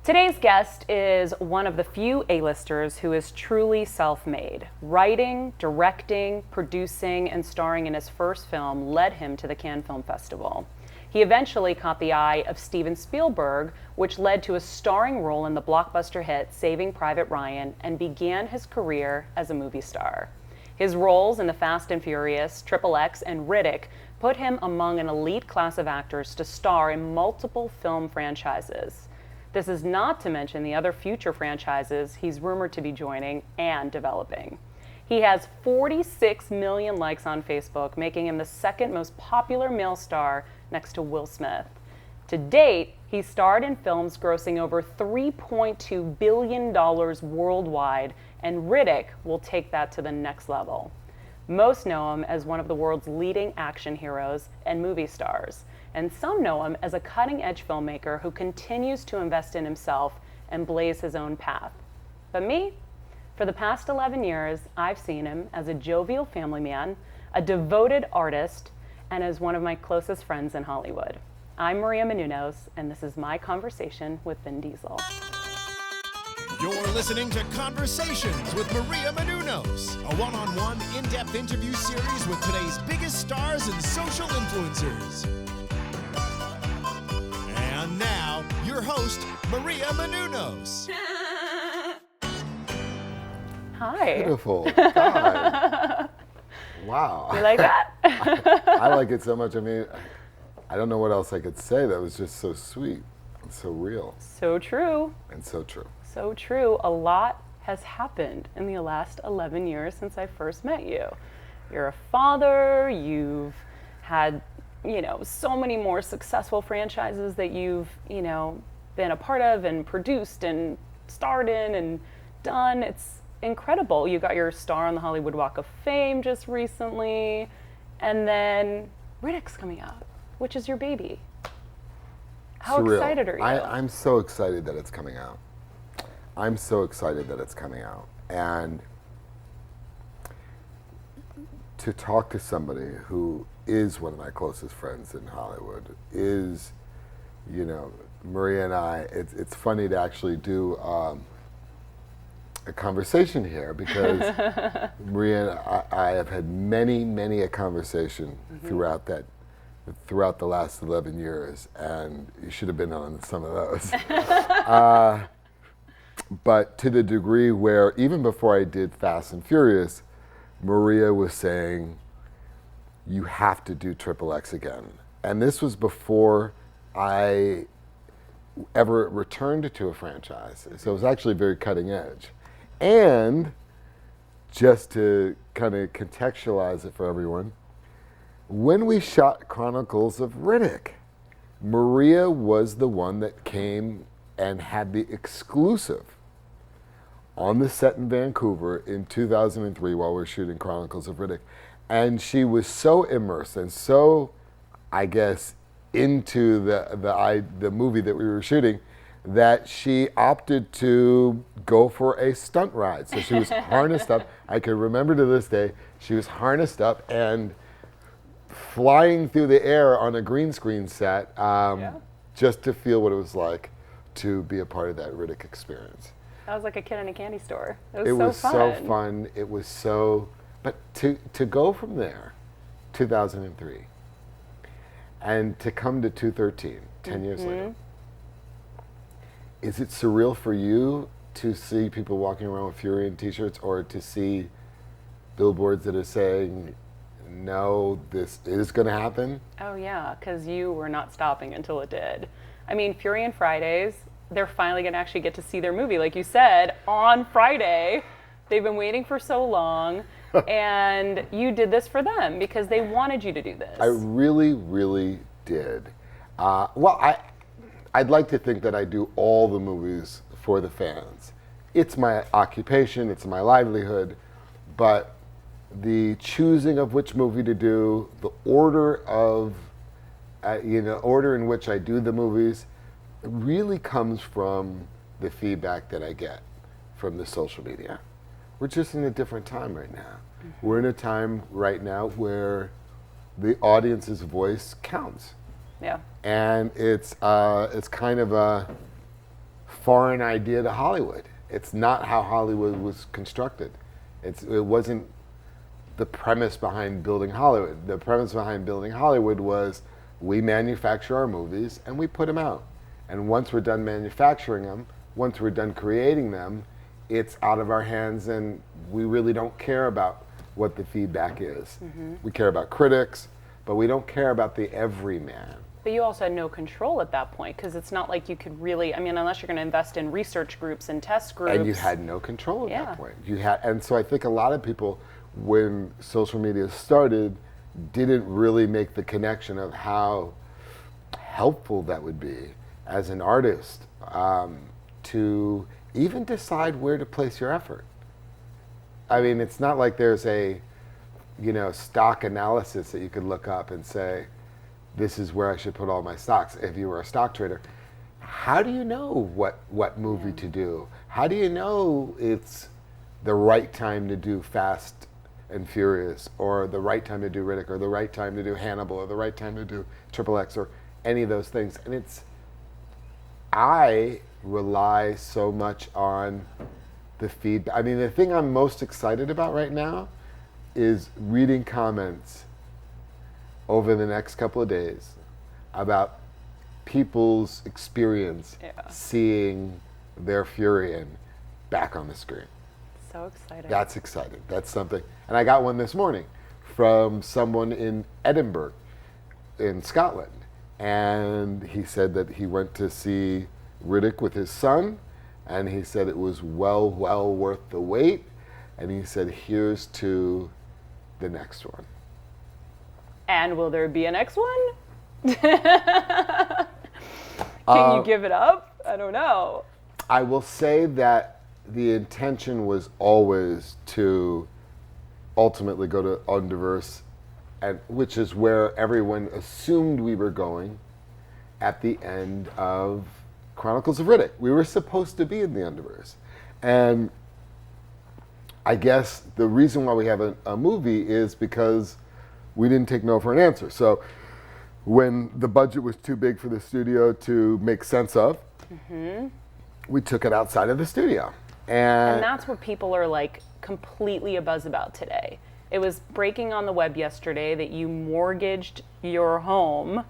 Today's guest is one of the few A-listers who is truly self-made. Writing, directing, producing, and starring in his first film led him to the Cannes Film Festival. He eventually caught the eye of Steven Spielberg, which led to a starring role in the blockbuster hit Saving Private Ryan, and began his career as a movie star. His roles in The Fast and Furious, XXX, and Riddick put him among an elite class of actors to star in multiple film franchises. This is not to mention the other future franchises he's rumored to be joining and developing. He has 46 million likes on Facebook, making him the second most popular male star next to Will Smith. To date, he starred in films grossing over $3.2 billion worldwide, and Riddick will take that to the next level. Most know him as one of the world's leading action heroes and movie stars, and some know him as a cutting-edge filmmaker who continues to invest in himself and blaze his own path. But me? For the past 11 years, I've seen him as a jovial family man, a devoted artist, and as one of my closest friends in Hollywood. I'm Maria Menounos, and this is my conversation with Vin Diesel. You're listening to Conversations with Maria Menounos, a one-on-one, in-depth interview series with today's biggest stars and social influencers. And now, your host, Maria Menounos. Hi. Beautiful. God. Wow. You like that? I like it so much. I mean, I don't know what else I could say. That was just so sweet and so real. So true. And so true. So true. A lot has happened in the last 11 years since I first met you. You're a father, you've had, so many more successful franchises that you've, been a part of and produced and starred in and done. It's incredible. You got your star on the Hollywood Walk of Fame just recently, and then Riddick's coming out, which is your baby. How Surreal. excited are you? I'm so excited that it's coming out. I'm so excited that it's coming out. And to talk to somebody who is one of my closest friends in Hollywood is, Maria and I, it's funny to actually do a conversation here because Maria and I have had many a conversation throughout the last 11 years, and you should have been on some of those. But to the degree where even before I did Fast and Furious, Maria was saying, you have to do XXX again. And this was before I ever returned to a franchise. So it was actually very cutting edge. And just to kind of contextualize it for everyone, when we shot Chronicles of Riddick, Maria was the one that came and had the exclusive on the set in Vancouver in 2003 while we were shooting Chronicles of Riddick. And she was so immersed and so, I guess, into the movie that we were shooting that she opted to go for a stunt ride. So she was harnessed up. I can remember to this day, she was harnessed up and flying through the air on a green screen set just to feel what it was like to be a part of that Riddick experience. That was like a kid in a candy store. It was so fun. It was so, but to go from there, 2003, and to come to 213, 10 years later, is it surreal for you to see people walking around with Furion t-shirts or to see billboards that are saying, no, this is going to happen? Oh yeah, because you were not stopping until it did. I mean, Furion Fridays, they're finally going to actually get to see their movie, like you said, on Friday. They've been waiting for so long, and you did this for them because they wanted you to do this. I really did. I'd like to think that I do all the movies for the fans. It's my occupation, it's my livelihood, but the choosing of which movie to do, the order of, order in which I do the movies, really comes from the feedback that I get from the social media. We're just in a different time right now. We're in a time right now where the audience's voice counts. Yeah. And it's kind of a foreign idea to Hollywood. It's not how Hollywood was constructed. It wasn't the premise behind building Hollywood. The premise behind building Hollywood was we manufacture our movies and we put them out. And once we're done manufacturing them, once we're done creating them, it's out of our hands and we really don't care about what the feedback is. We care about critics, but we don't care about the everyman. But you also had no control at that point, because it's not like you could really, I mean, unless you're going to invest in research groups and test groups. And you had no control at that point. And so I think a lot of people, when social media started, didn't really make the connection of how helpful that would be as an artist to even decide where to place your effort. I mean, it's not like there's a, stock analysis that you could look up and say, this is where I should put all my stocks. If you were a stock trader, how do you know what movie to do? How do you know it's the right time to do Fast and Furious, or the right time to do Riddick, or the right time to do Hannibal, or the right time to do XXX, or any of those things? And I rely so much on the feedback. I mean, the thing I'm most excited about right now is reading comments over the next couple of days about people's experience seeing their Furion back on the screen. So exciting. That's exciting. That's something. And I got one this morning from someone in Edinburgh, in Scotland. And he said that he went to see Riddick with his son, and he said it was well worth the wait. And he said, here's to the next one. And will there be a next one? Can you give it up? I don't know. I will say that the intention was always to ultimately go to Underverse, and which is where everyone assumed we were going at the end of Chronicles of Riddick. We were supposed to be in the Underverse. And I guess the reason why we have a movie is because we didn't take no for an answer. So when the budget was too big for the studio to make sense of, we took it outside of the studio. And that's what people are like completely abuzz about today. It was breaking on the web yesterday that you mortgaged your home,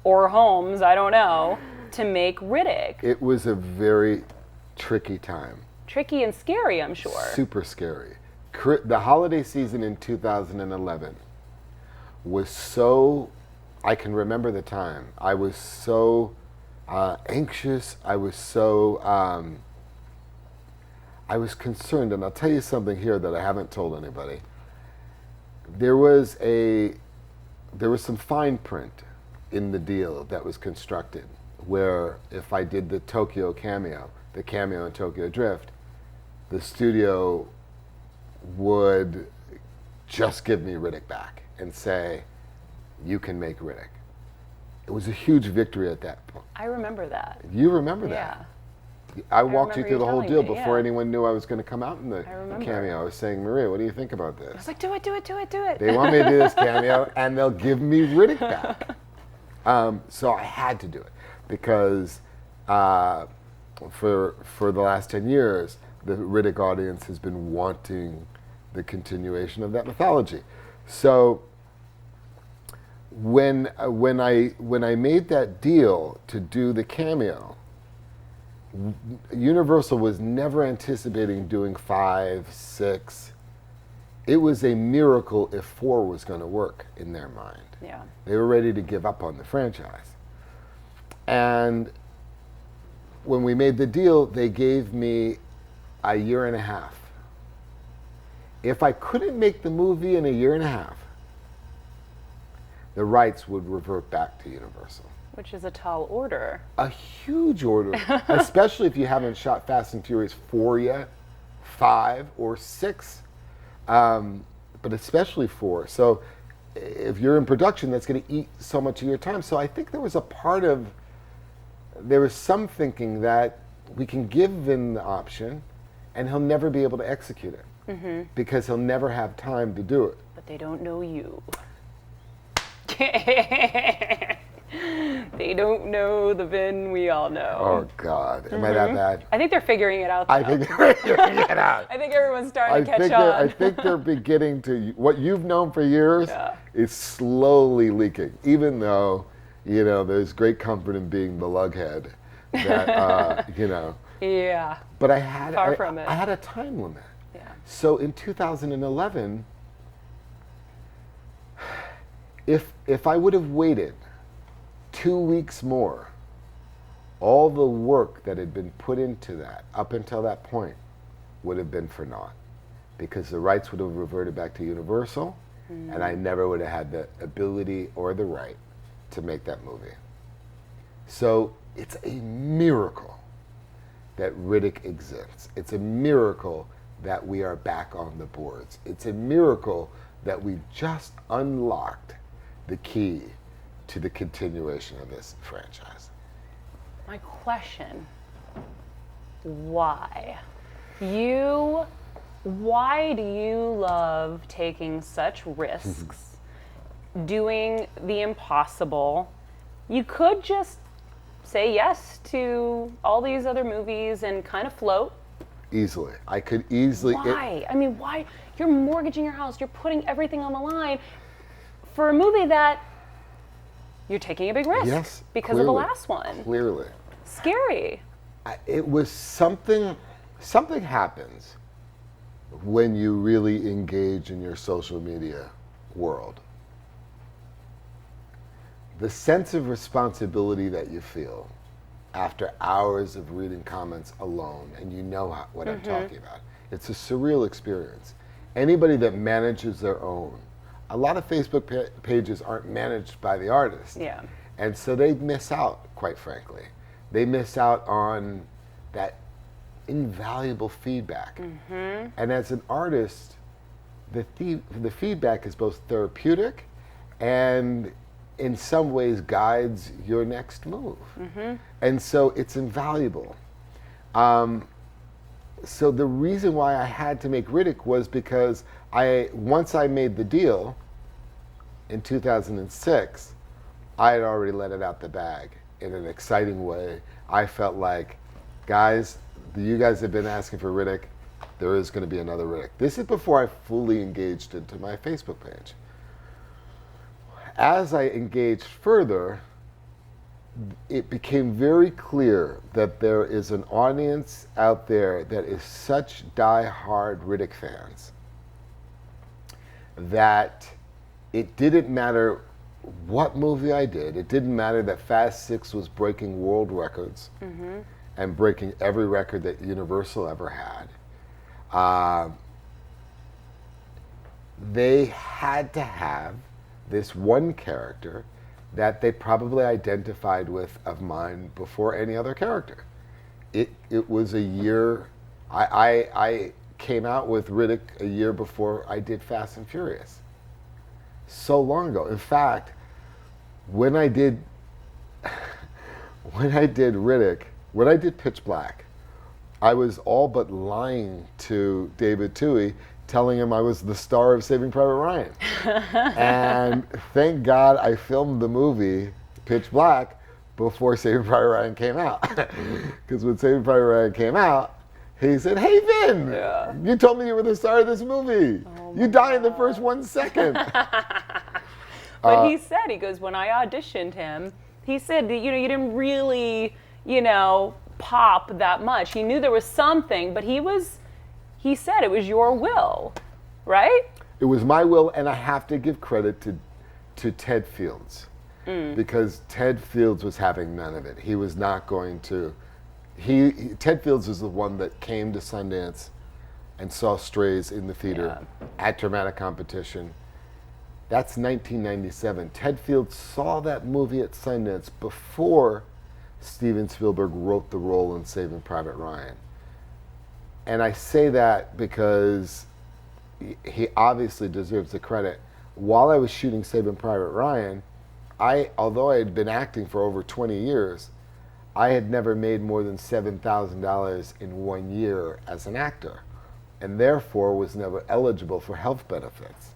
or homes, I don't know, to make Riddick. It was a very tricky time. Tricky and scary, I'm sure. Super scary. The holiday season in 2011 was so, I can remember the time. I was so anxious. I was so, I was concerned. And I'll tell you something here that I haven't told anybody. There was some fine print in the deal that was constructed, where if I did the Tokyo cameo, the cameo in Tokyo Drift, the studio would just give me Riddick back and say, you can make Riddick. It was a huge victory at that point. I remember that. You remember that? Yeah. I walked you through the whole deal me, before anyone knew I was going to come out in the remember. cameo. I was saying, Maria, what do you think about this? I was like, do it, do it, do it, do it. They want me to do this cameo, and they'll give me Riddick back. So I had to do it because for the last 10 years, the Riddick audience has been wanting the continuation of that mythology. So when I made that deal to do the cameo, Universal was never anticipating doing 5, 6. It was a miracle if 4 was going to work in their mind. Yeah. They were ready to give up on the franchise. And when we made the deal, they gave me a year and a half. If I couldn't make the movie in a year and a half, the rights would revert back to Universal. Which is a tall order. A huge order, especially if you haven't shot Fast and Furious 4 yet, 5 or 6, but especially 4. So if you're in production, that's going to eat so much of your time. So I think there was some thinking that we can give Vin the option and he'll never be able to execute it because he'll never have time to do it. But they don't know you. They don't know the Vin we all know. Oh God, am I that bad? I think they're figuring it out, though. I think they're figuring it out. I think everyone's starting to catch I on. think they're beginning to, what you've known for years Yeah. is slowly leaking, even though, you know, there's great comfort in being the lughead that, you know. Yeah. But I from it. had a time limit. Yeah. So in 2011, if I would have waited 2 weeks more, all the work that had been put into that up until that point would have been for naught, because the rights would have reverted back to Universal, and I never would have had the ability or the right to make that movie. So it's a miracle that Riddick exists. It's a miracle that we are back on the boards. It's a miracle that we just unlocked the key to the continuation of this franchise. My question, why? Why do you love taking such risks, doing the impossible? You could just say yes to all these other movies and kind of float. Easily. I could easily... Why? I mean, why? You're mortgaging your house, you're putting everything on the line for a movie that you're taking a big risk. Yes, because of the last one. Clearly. Scary. It was something happens when you really engage in your social media world. The sense of responsibility that you feel after hours of reading comments alone, and you know what I'm talking about. It's a surreal experience. Anybody that manages their own, a lot of Facebook pages aren't managed by the artist. Yeah. And so they miss out, quite frankly. They miss out on that invaluable feedback. And as an artist, the feedback is both therapeutic and in some ways guides your next move. And so it's invaluable. So the reason why I had to make Riddick was because once I made the deal in 2006, I had already let it out the bag in an exciting way. I felt like, guys, you guys have been asking for Riddick. There is going to be another Riddick. This is before I fully engaged into my Facebook page. As I engaged further, it became very clear that there is an audience out there that is such die-hard Riddick fans that it didn't matter what movie I did. It didn't matter that Fast 6 was breaking world records and breaking every record that Universal ever had. They had to have this one character that they probably identified with of mine before any other character. It was a year, I came out with Riddick a year before I did Fast and Furious. So long ago. In fact, when I did Riddick, when I did Pitch Black, I was all but lying to David Twohy, telling him I was the star of Saving Private Ryan. And thank God I filmed the movie Pitch Black before Saving Private Ryan came out. Because when Saving Private Ryan came out, he said, "Hey Vin, you told me you were the star of this movie. You die in the first 1 second." But he said, he goes, when I auditioned him, he said, you didn't really, pop that much. He knew there was something, but he said it was your will, right? It was my will, and I have to give credit to Ted Fields. Because Ted Fields was having none of it. He was not going to, Ted Fields was the one that came to Sundance and saw Strays in the theater at dramatic competition. That's 1997. Ted Fields saw that movie at Sundance before Steven Spielberg wrote the role in Saving Private Ryan. And I say that because he obviously deserves the credit. While I was shooting Saving Private Ryan, although I had been acting for over 20 years, I had never made more than $7,000 in 1 year as an actor, and therefore was never eligible for health benefits.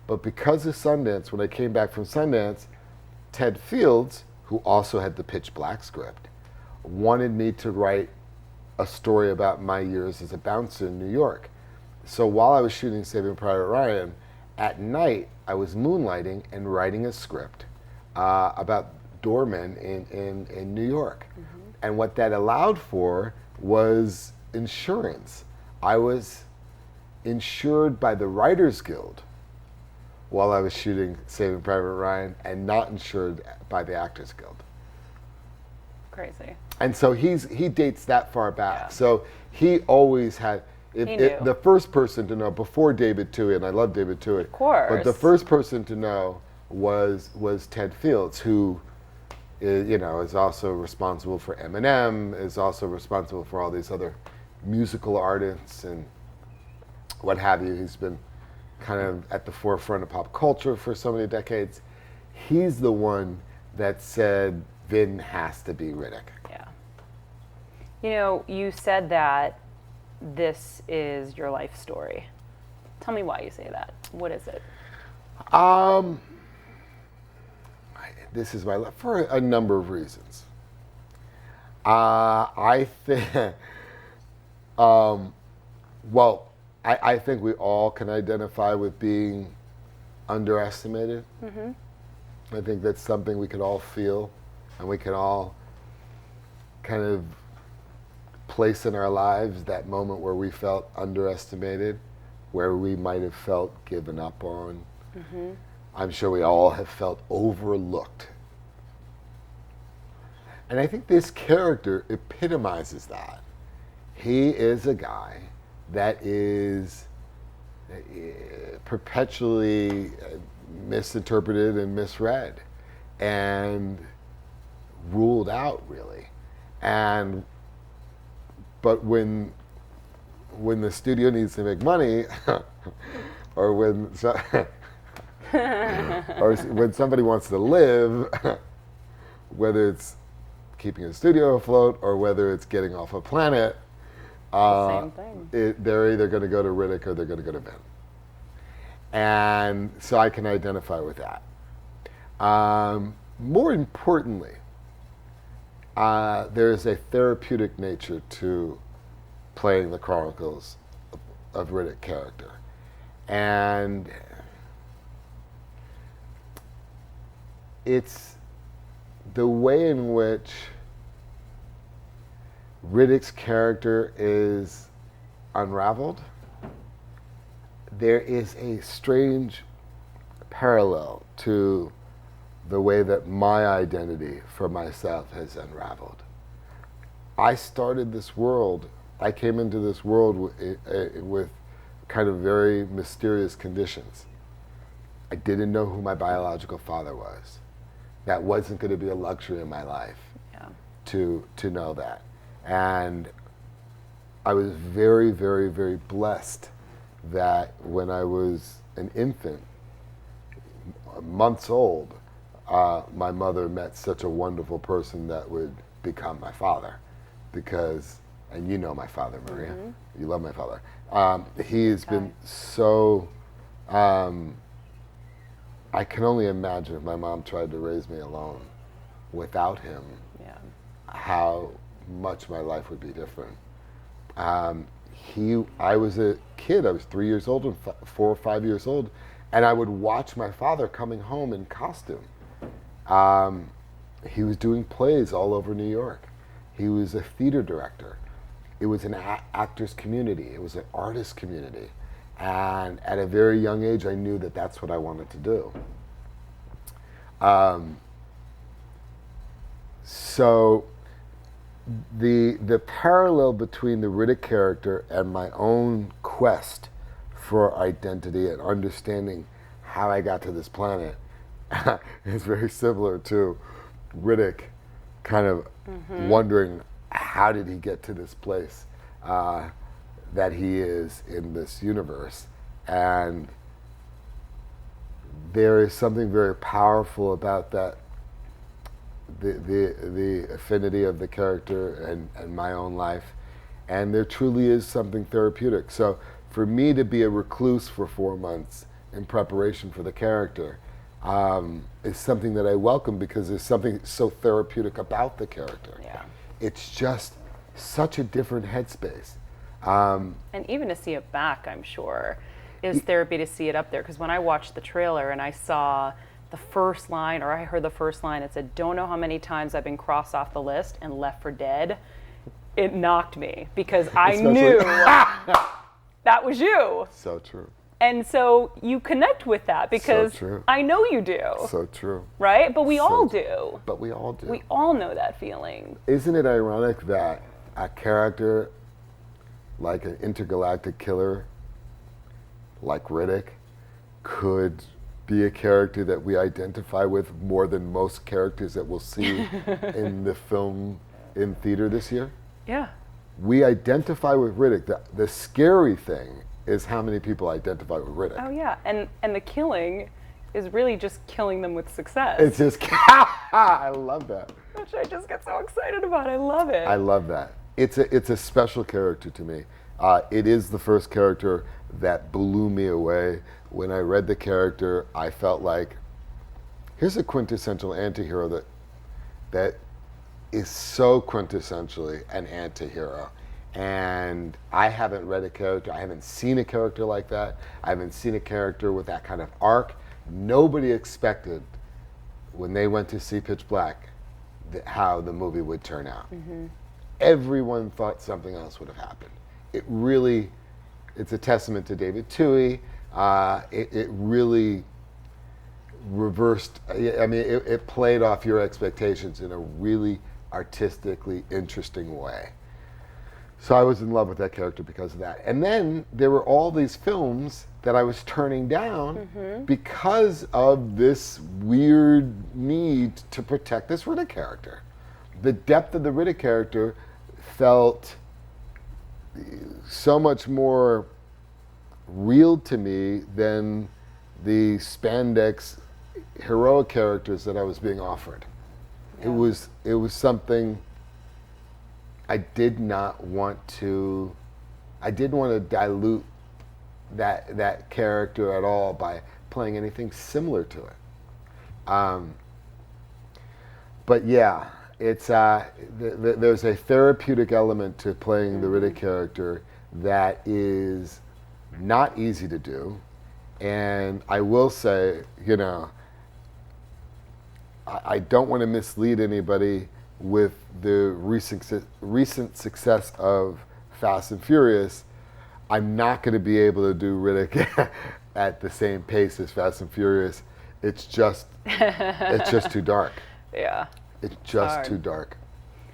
But because of Sundance, when I came back from Sundance, Ted Fields who also had the Pitch Black script, wanted me to write a story about my years as a bouncer in New York. So while I was shooting Saving Private Ryan, at night I was moonlighting and writing a script about doormen in New York. And what that allowed for was insurance. I was insured by the Writers Guild while I was shooting Saving Private Ryan, and not insured by the Actors Guild. Crazy. And so he dates that far back. Yeah. So he always had, He knew. the first person to know, before David Twohy, and I love David Twohy, Of course. but the first person to know was Ted Fields, who is also responsible for Eminem, is also responsible for all these other musical artists and what have you. He's been kind of at the forefront of pop culture for so many decades. He's the one that said Vin has to be Riddick. Yeah. You know, you said that this is your life story. Tell me why you say that. What is it? This is my life for a number of reasons. I think, I think we all can identify with being underestimated. I think that's something we could all feel, and we can all kind of place in our lives that moment where we felt underestimated, where we might have felt given up on. I'm sure we all have felt overlooked. And I think this character epitomizes that. He is a guy that is perpetually misinterpreted and misread and ruled out, really. But when the studio needs to make money, or when somebody wants to live, whether it's keeping a studio afloat or whether it's getting off a planet, Same thing. they're either going to go to Riddick or they're going to go to Vin. And so I can identify with that. More importantly, there is a therapeutic nature to playing the Chronicles of Riddick character. And it's the way in which Riddick's character is unraveled. There is a strange parallel to the way that my identity for myself has unraveled. I started this world, I came into this world with kind of very mysterious conditions. I didn't know who my biological father was. That wasn't going to be a luxury in my life, to know that. And I was very, very, very blessed that when I was an infant, months old, my mother met such a wonderful person that would become my father. Because, and you know my father, Maria, you love my father. He has been so, I can only imagine if my mom tried to raise me alone without him, how much my life would be different. I was a kid, I was 3 years old and 4 or 5 years old, and I would watch my father coming home in costume. He was doing plays all over New York. He was a theater director. It was an actors community. It was an artist community. And at a very young age, I knew that that's what I wanted to do. So the parallel between the Riddick character and my own quest for identity and understanding how I got to this planet is very similar to Riddick kind of wondering how did he get to this place that he is in this universe. And there is something very powerful about that, the affinity of the character and my own life. And there truly is something therapeutic. So for me to be a recluse for 4 months in preparation for the character, is something that I welcome because there's something so therapeutic about the character. Yeah. It's just such a different headspace. And even to see it back, I'm sure, is therapy to see it up there. Because when I watched the trailer and I saw the first line, or I heard the first line, it said, "Don't know how many times I've been crossed off the list and left for dead." It knocked me because I knew that was you. So true. And so you connect with that because true. I know you do. So true. Right? But we So all true. do. But we all do. We all know that feeling. Isn't it ironic that a character like an intergalactic killer, like Riddick, could be a character that we identify with more than most characters that we'll see in the film in theater this year? Yeah. We identify with Riddick. The scary thing is how many people identify with Riddick. Oh yeah. And the killing is really just killing them with success. It's just, I love that. Which I just get so excited about. I love it. I love that. It's a special character to me. It is the first character that blew me away. When I read the character, I felt like, here's a quintessential antihero that is so quintessentially an antihero. And I haven't read a character, I haven't seen a character like that. I haven't seen a character with that kind of arc. Nobody expected when they went to see Pitch Black how the movie would turn out. Mm-hmm. Everyone thought something else would have happened. It really, it's a testament to David Twohy. It really reversed, I mean, it played off your expectations in a really artistically interesting way. So I was in love with that character because of that. And then there were all these films that I was turning down because of this weird need to protect this Riddick character. The depth of the Riddick character felt so much more real to me than the spandex heroic characters that I was being offered. Yeah. It was something I didn't want to dilute that character at all by playing anything similar to it. But yeah, it's there's a therapeutic element to playing the Riddick character that is not easy to do. And I will say, you know, I don't want to mislead anybody with the recent success of Fast and Furious. I'm not going to be able to do Riddick at the same pace as Fast and Furious. It's just too dark. Yeah. It's just too dark.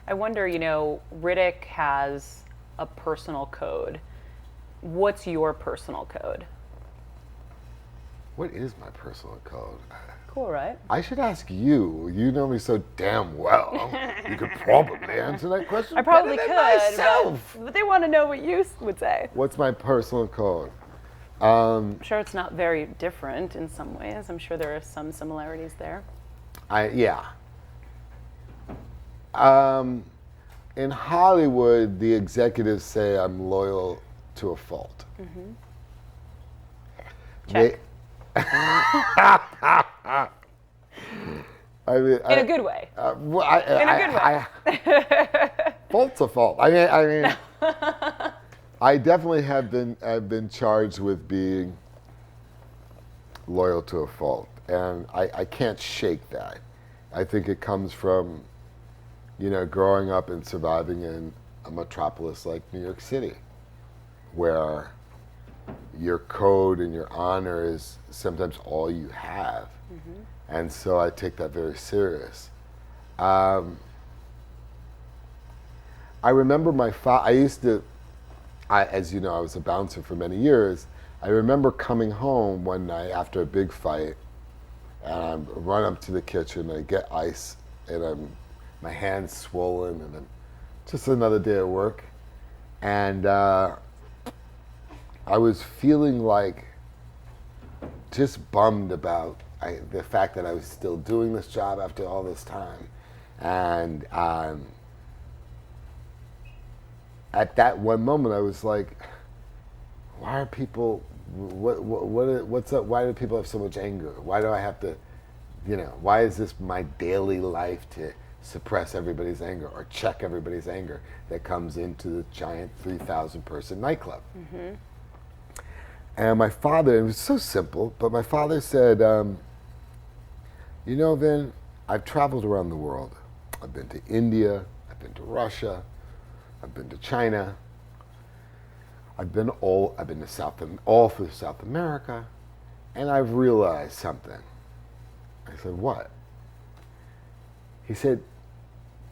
I wonder, you know, Riddick has a personal code. What's your personal code? What is my personal code? Cool, right? I should ask you. You know me so damn well. You could probably answer that question. I probably better could, than myself. but they want to know what you would say. What's my personal code? I'm sure it's not very different in some ways. I'm sure there are some similarities there. In Hollywood, the executives say I'm loyal to a fault. Mm-hmm. Check. I mean, in a good way. In a good way. Fault's a fault. I mean, I definitely have been charged with being loyal to a fault, and I can't shake that. I think it comes from, you know, growing up and surviving in a metropolis like New York City, where your code and your honor is sometimes all you have. Mm-hmm. And so I take that very serious. I remember as you know, I was a bouncer for many years. I remember coming home one night after a big fight, and I run up to the kitchen, and I get ice, and my hand's swollen, and just another day at work. And I was feeling like just bummed about the fact that I was still doing this job after all this time. And at that one moment, I was like, why are people, what's up? Why do people have so much anger? Why do I have to, why is this my daily life to suppress everybody's anger or check everybody's anger that comes into the giant 3,000 person nightclub? Mm-hmm. And my father, it was so simple, but my father said, Vin, I've traveled around the world. I've been to India, I've been to Russia, I've been to China, I've been to all through South America, and I've realized something. I said, what? He said,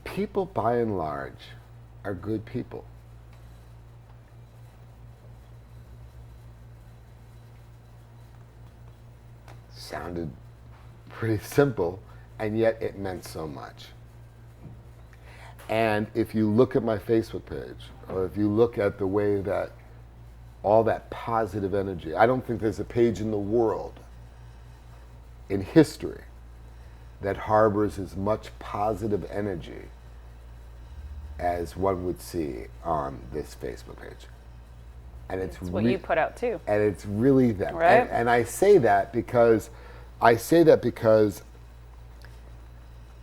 people by and large are good people. Sounded pretty simple, and yet it meant so much. And if you look at my Facebook page, or if you look at the way that all that positive energy, I don't think there's a page in the world, in history, that harbors as much positive energy as one would see on this Facebook page. And it's what you put out too. And it's really that. Right. And I say that because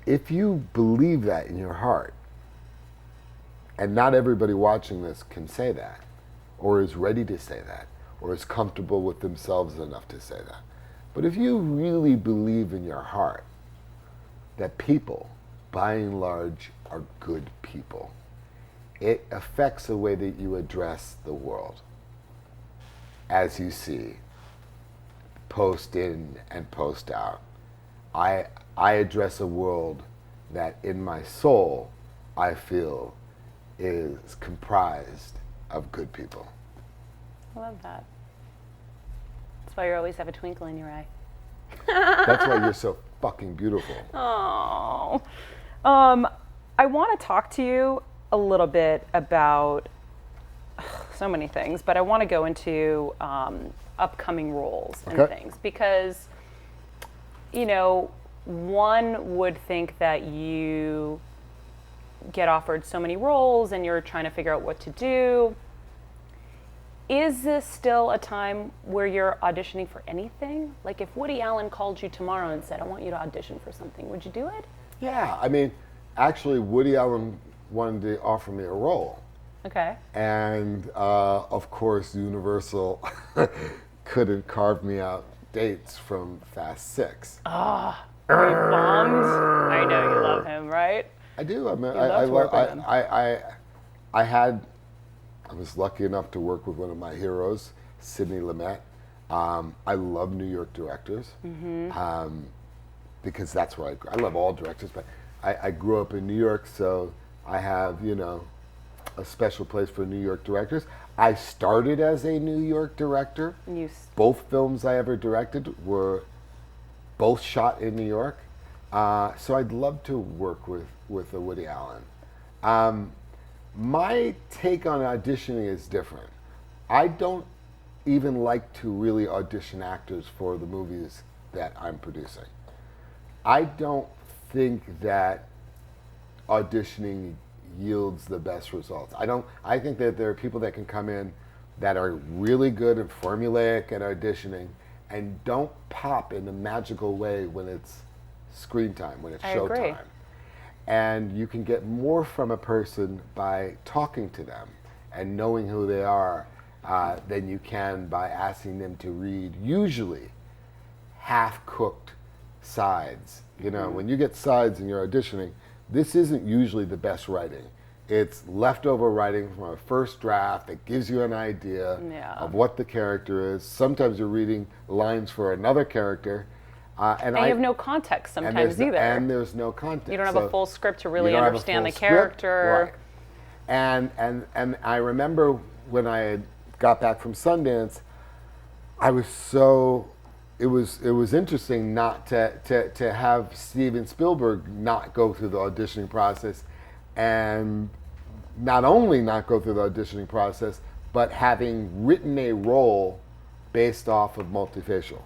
if you believe that in your heart, and not everybody watching this can say that, or is ready to say that, or is comfortable with themselves enough to say that. But if you really believe in your heart that people, by and large, are good people, it affects the way that you address the world. As you see, post in and post out. I address a world that in my soul I feel is comprised of good people. I love that. That's why you always have a twinkle in your eye. That's why you're so fucking beautiful. Oh. I want to talk to you a little bit about so many things, but I want to go into upcoming roles and things because, one would think that you get offered so many roles and you're trying to figure out what to do. Is this still a time where you're auditioning for anything? Like if Woody Allen called you tomorrow and said, I want you to audition for something, would you do it? Yeah, I mean, actually Woody Allen wanted to offer me a role. Okay. And of course, Universal couldn't carve me out dates from Fast 6. Are you bummed? I know you love him, right? I do. I mean, love to work with him. I was lucky enough to work with one of my heroes, Sidney Lumet. I love New York directors because that's where I love all directors, but I grew up in New York, so I have, a special place for New York directors. I started as a New York director. Both films I ever directed were both shot in New York. So I'd love to work with a Woody Allen. My take on auditioning is different. I don't even like to really audition actors for the movies that I'm producing. I don't think that auditioning yields the best results. I think that there are people that can come in that are really good and formulaic at auditioning and don't pop in a magical way when it's screen time, when it's showtime. And you can get more from a person by talking to them and knowing who they are than you can by asking them to read usually half-cooked sides. When you get sides and you're auditioning, this isn't usually the best writing. It's leftover writing from a first draft that gives you an idea of what the character is. Sometimes you're reading lines for another character. And you have no context sometimes either. And there's no context. You don't have a full script to really understand the character. Right. And I remember when I had got back from Sundance, it was interesting not to have Steven Spielberg not go through the auditioning process, and not only not go through the auditioning process, but having written a role based off of multifacial.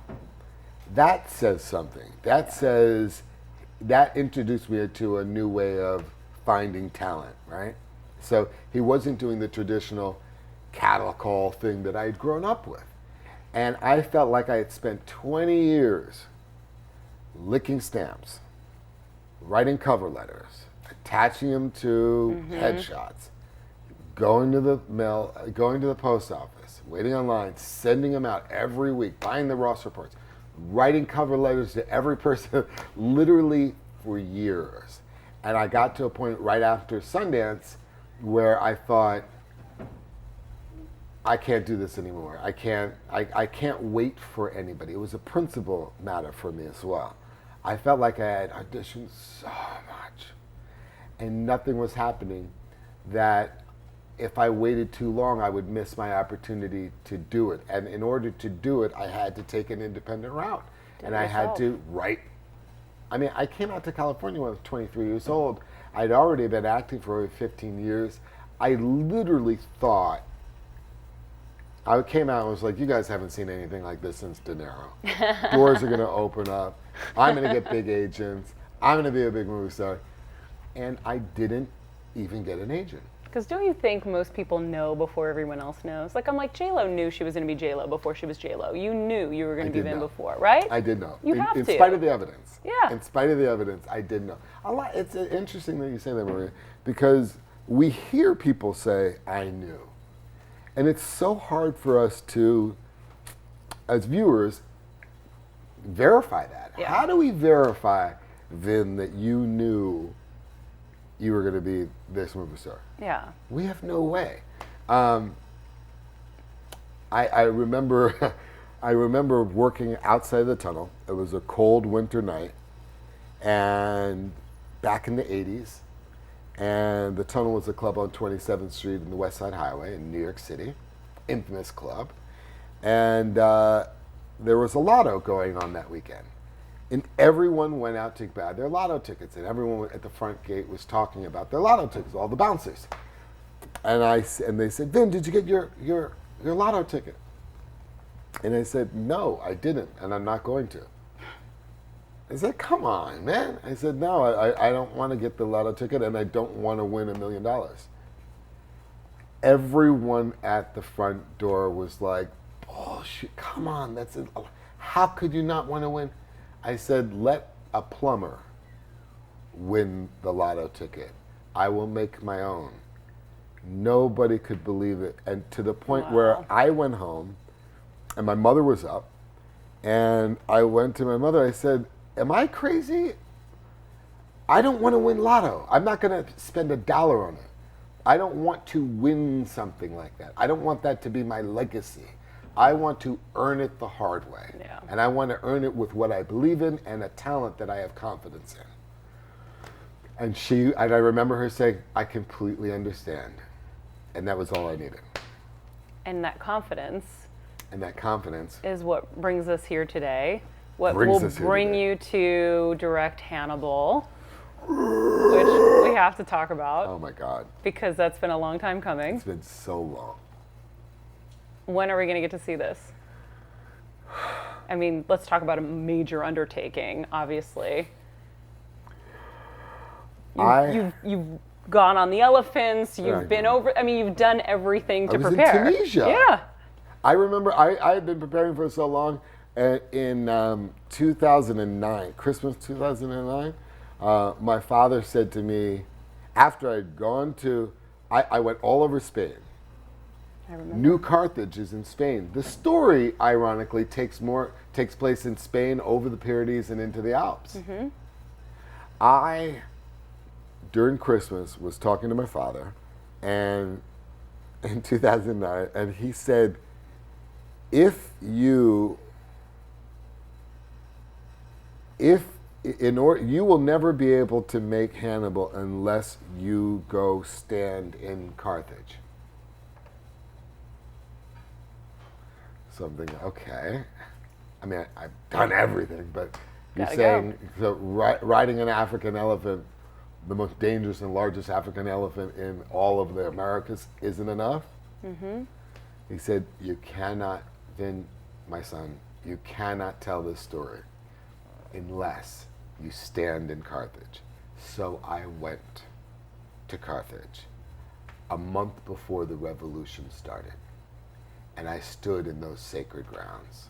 That says something. That introduced me to a new way of finding talent, right? So he wasn't doing the traditional cattle call thing that I had grown up with. And I felt like I had spent 20 years licking stamps, writing cover letters, attaching them to headshots, going to the mail, going to the post office, waiting online, sending them out every week, buying the Ross reports, writing cover letters to every person, literally for years. And I got to a point right after Sundance where I thought, I can't do this anymore. I can't wait for anybody. It was a principle matter for me as well. I felt like I had auditioned so much and nothing was happening, that if I waited too long, I would miss my opportunity to do it. And in order to do it, I had to take an independent route. And I had to write. I mean, I came out to California when I was 23 years old. I'd already been acting for over 15 years. I literally thought, I came out and was like, you guys haven't seen anything like this since De Niro. Doors are going to open up. I'm going to get big agents. I'm going to be a big movie star. And I didn't even get an agent. Because don't you think most people know before everyone else knows? Like, I'm like, J-Lo knew she was going to be J-Lo before she was J-Lo. You knew you were going to be Vin before, right? I did know. You have to. In spite of the evidence. Yeah. In spite of the evidence, I did know. It's interesting that you say that, Maria, because we hear people say, I knew. And it's so hard for us to, as viewers, verify that. Yeah. How do we verify, Vin, that you knew you were going to be this movie star? Yeah. We have no way. I remember, I remember working outside the tunnel. It was a cold winter night, and back in the 80s, and the tunnel was a club on 27th Street in the West Side Highway in New York City, infamous club, and there was a lotto going on that weekend. And everyone went out to buy their lotto tickets, and everyone at the front gate was talking about their lotto tickets, all the bouncers. And they said, Vin, did you get your lotto ticket? And I said, no, I didn't, and I'm not going to. I said, come on, man. I said, no, I don't want to get the lotto ticket, and I don't want to win $1 million. Everyone at the front door was like, bullshit, come on, how could you not want to win? I said, let a plumber win the lotto ticket. I will make my own. Nobody could believe it. And to the point where I went home, and my mother was up, and I went to my mother, I said, am I crazy? I don't want to win lotto. I'm not going to spend $1 on it. I don't want to win something like that. I don't want that to be my legacy. I want to earn it the hard way. Yeah. And I want to earn it with what I believe in and a talent that I have confidence in. And I remember her saying, I completely understand. And that was all I needed. And that confidence is what brings us here today. What will bring you to direct Hannibal, which we have to talk about. Oh my God. Because that's been a long time coming. It's been so long. When are we going to get to see this? I mean, let's talk about a major undertaking, obviously. You've gone on the elephants, you've been over, I mean, you've done everything to prepare. I was in Tunisia. Yeah. I remember I had been preparing for so long. In 2009, Christmas 2009, my father said to me, after I'd gone to, I went all over Spain. I remember. New Carthage is in Spain. The story, ironically, takes place in Spain, over the Pyrenees and into the Alps. Mm-hmm. I, during Christmas, was talking to my father, and in 2009, and he said, you will never be able to make Hannibal unless you go stand in Carthage. So I'm thinking, okay. I mean, I've done everything, but you're saying, so riding an African elephant, the most dangerous and largest African elephant in all of the Americas, isn't enough? Mm-hmm. He said, you cannot, Vin, my son, you cannot tell this story unless you stand in Carthage. So I went to Carthage a month before the revolution started. And I stood in those sacred grounds.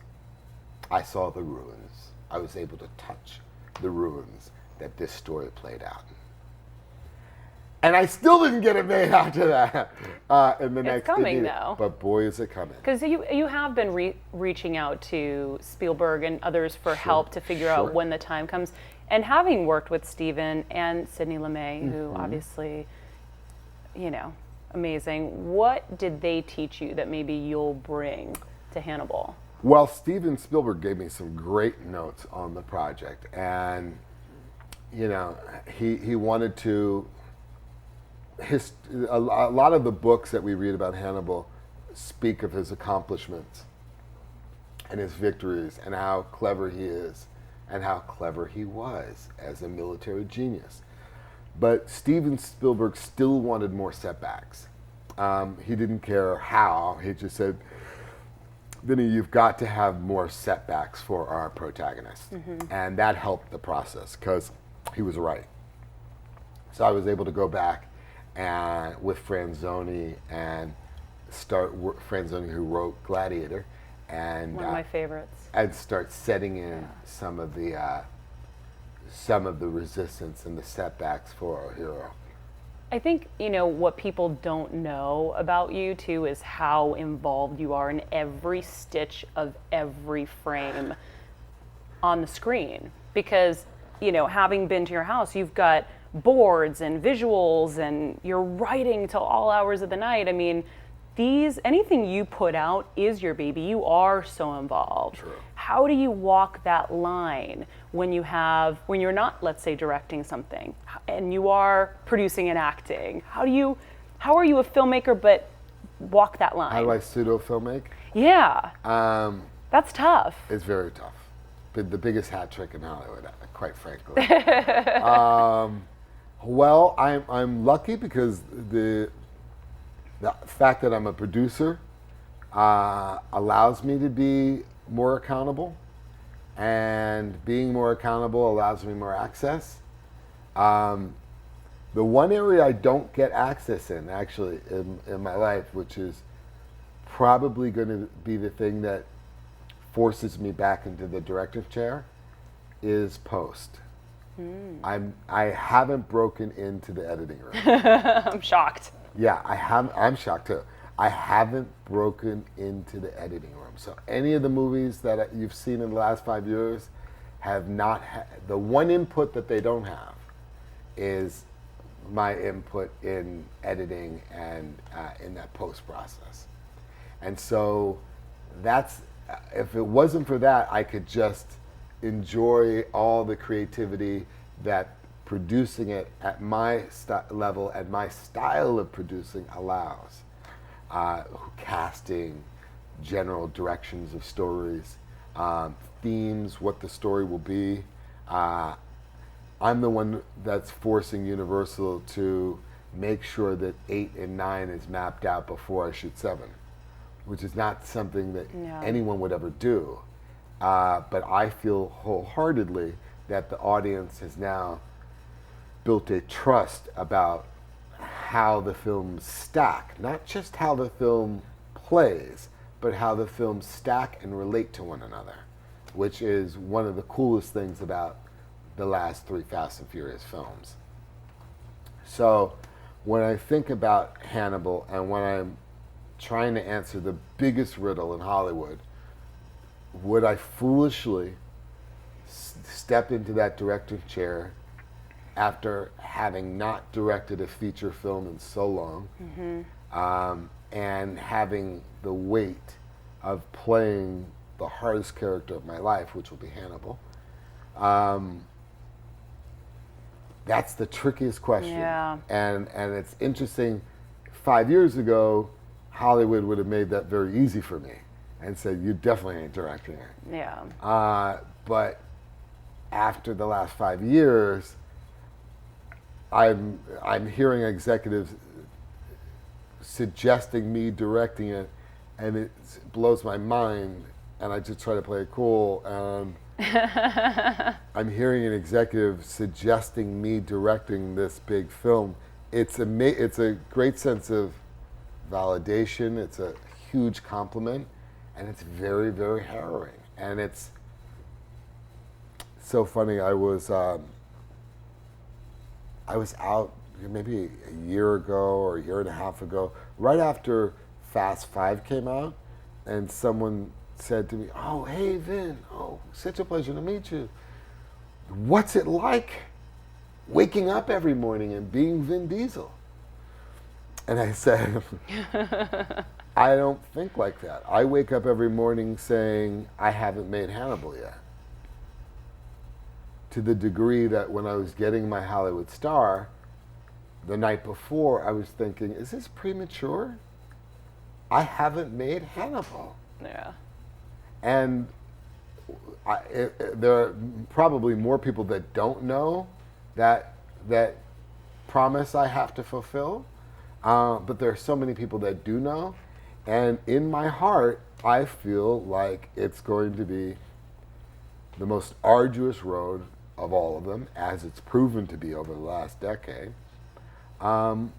I saw the ruins. I was able to touch the ruins that this story played out. And I still didn't get it made after that. In the next coming, though. But boy, is it coming. Because you have been reaching out to Spielberg and others for help to figure out when the time comes. And having worked with Steven and Sidney Lumet, who obviously, amazing, what did they teach you that maybe you'll bring to Hannibal? Well, Steven Spielberg gave me some great notes on the project. And, he wanted to... a lot of the books that we read about Hannibal speak of his accomplishments and his victories and how clever he is and how clever he was as a military genius. But Steven Spielberg still wanted more setbacks. He didn't care how. He just said, Vinny, you've got to have more setbacks for our protagonist. And that helped the process because he was right. So I was able to go back and with Franzoni and Franzoni, who wrote Gladiator, and one of my favorites, and start setting in some of the resistance and the setbacks for our hero. I think what people don't know about you too is how involved you are in every stitch of every frame on the screen, because having been to your house, you've got boards and visuals and you're writing till all hours of the night. I mean, anything you put out is your baby. You are so involved. True. How do you walk that line when you're not, let's say, directing something and you are producing and acting? How are you a filmmaker but walk that line? How do I pseudo-filmmake? Yeah. That's tough. It's very tough. The biggest hat trick in Hollywood, quite frankly. Well, I'm lucky because the fact that I'm a producer allows me to be more accountable, and being more accountable allows me more access. The one area I don't get access in, actually, in my life, which is probably going to be the thing that forces me back into the directive chair, is post. I haven't broken into the editing room. I'm shocked. Yeah, I'm shocked too. I haven't broken into the editing room. So any of the movies that you've seen in the last 5 years have not the one input that they don't have is my input in editing and in that post process. And so if it wasn't for that, I could just enjoy all the creativity that producing it at my level and my style of producing allows. Casting, general directions of stories, themes, what the story will be. I'm the one that's forcing Universal to make sure that 8 and 9 is mapped out before I shoot 7, which is not something that anyone would ever do. But I feel wholeheartedly that the audience has now built a trust about how the films stack, not just how the film plays, but how the films stack and relate to one another, which is one of the coolest things about the last 3 Fast and Furious films. So when I think about Hannibal and when I'm trying to answer the biggest riddle in Hollywood, would I foolishly step into that director's chair after having not directed a feature film in so long, and having the weight of playing the hardest character of my life, which will be Hannibal? That's the trickiest question. Yeah. And it's interesting, 5 years ago, Hollywood would have made that very easy for me and said, you definitely ain't directing it. Yeah. But after the last 5 years, I'm hearing executives suggesting me directing it, and it blows my mind, and I just try to play it cool. And I'm hearing an executive suggesting me directing this big film. It's a great sense of validation. It's a huge compliment, and it's very, very harrowing. And it's so funny. I was out maybe a year ago or a year and a half ago, right after Fast 5 came out, and someone said to me, "Oh, hey, Vin. Oh, such a pleasure to meet you. What's it like waking up every morning and being Vin Diesel?" And I said, I don't think like that. I wake up every morning saying, I haven't made Hannibal yet. To the degree that when I was getting my Hollywood star, the night before, I was thinking, is this premature? I haven't made Hannibal. Yeah. And there are probably more people that don't know that promise I have to fulfill. But there are so many people that do know. And in my heart, I feel like it's going to be the most arduous road of all of them, as it's proven to be over the last decade. That's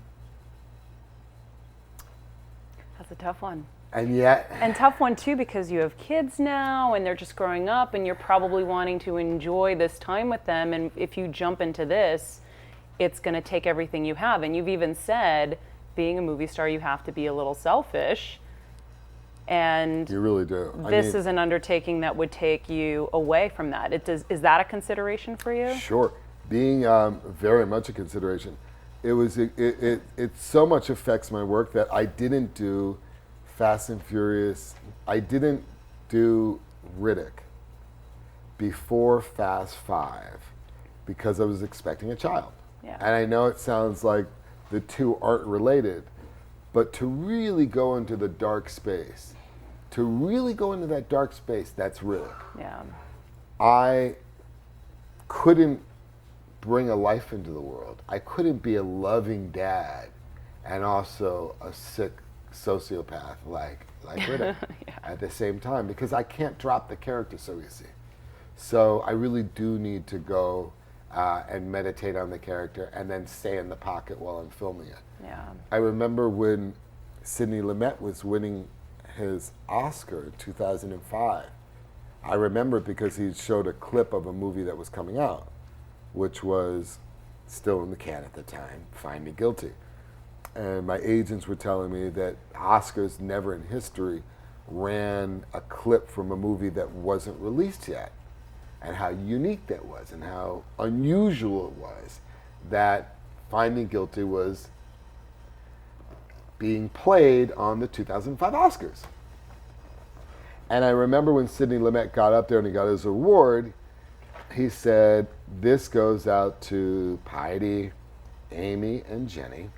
a tough one. And yet... And tough one too, because you have kids now and they're just growing up and you're probably wanting to enjoy this time with them. And if you jump into this, it's going to take everything you have. And you've even said, being a movie star, you have to be a little selfish. And you really do. This is an undertaking that would take you away from that. Is that a consideration for you? Sure. Being very much a consideration. It so much affects my work that I didn't do Fast and Furious. I didn't do Riddick before Fast 5 because I was expecting a child. Yeah. And I know it sounds like the two aren't related, but to really go into the dark space, that's Riddick. Yeah. I couldn't bring a life into the world. I couldn't be a loving dad and also a sick sociopath like Riddick at the same time, because I can't drop the character so easy. So I really do need to go and meditate on the character and then stay in the pocket while I'm filming it. Yeah. I remember when Sidney Lumet was winning his Oscar in 2005. I remember it because he showed a clip of a movie that was coming out, which was still in the can at the time, Find Me Guilty. And my agents were telling me that Oscars never in history ran a clip from a movie that wasn't released yet, and how unique that was and how unusual it was that Find Me Guilty was being played on the 2005 Oscars. And I remember when Sidney Lumet got up there and he got his award, he said, "This goes out to Piety, Amy, and Jenny,